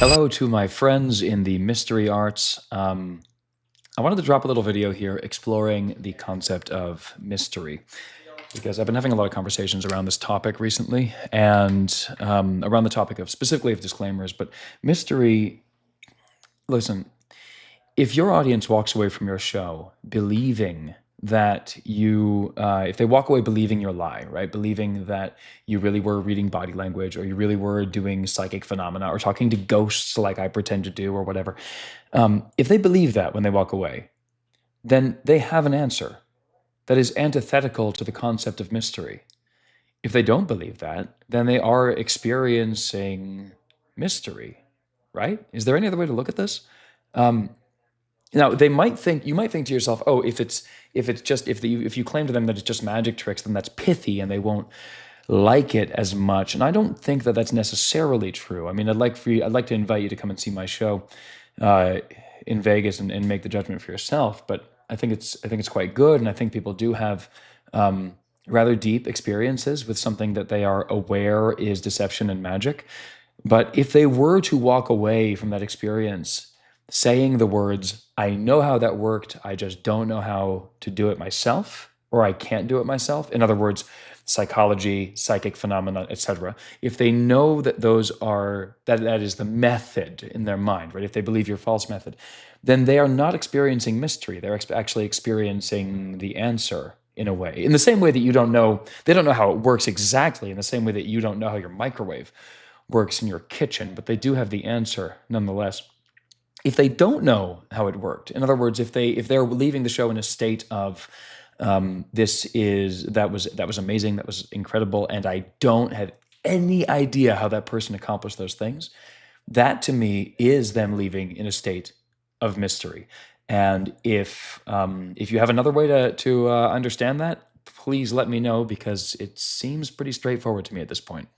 Hello to my friends in the mystery arts. I wanted to drop a little video here exploring the concept of mystery because I've been having a lot of conversations around this topic recently and around the topic of specifically of disclaimers. But mystery, listen, if your audience walks away from your show believing that if they walk away believing your lie, right? Believing that you really were reading body language or you really were doing psychic phenomena or talking to ghosts like I pretend to do or whatever. If they believe that when they walk away, then they have an answer that is antithetical to the concept of mystery. If they don't believe that, then they are experiencing mystery, right? Is there any other way to look at this? Um, Now they might think you might think to yourself, oh, if you claim to them that it's just magic tricks, then that's pithy and they won't like it as much. And I don't think that that's necessarily true. I mean, I'd like to invite you to come and see my show uh, in Vegas and make the judgment for yourself. But I think it's quite good, and I think people do have rather deep experiences with something that they are aware is deception and magic. But if they were to walk away from that experience saying the words, I know how that worked, I just don't know how to do it myself, or I can't do it myself. In other words, psychology, psychic phenomena, etc. If they know that that is the method in their mind, right? If they believe your false method, then they are not experiencing mystery. They're actually experiencing the answer in a way. In the same way that they don't know how it works exactly, in the same way that you don't know how your microwave works in your kitchen, but they do have the answer nonetheless. If they don't know how it worked, in other words, if they're leaving the show in a state of that was amazing, that was incredible, and I don't have any idea how that person accomplished those things, that to me is them leaving in a state of mystery. And if you have another way to understand that, please let me know because it seems pretty straightforward to me at this point.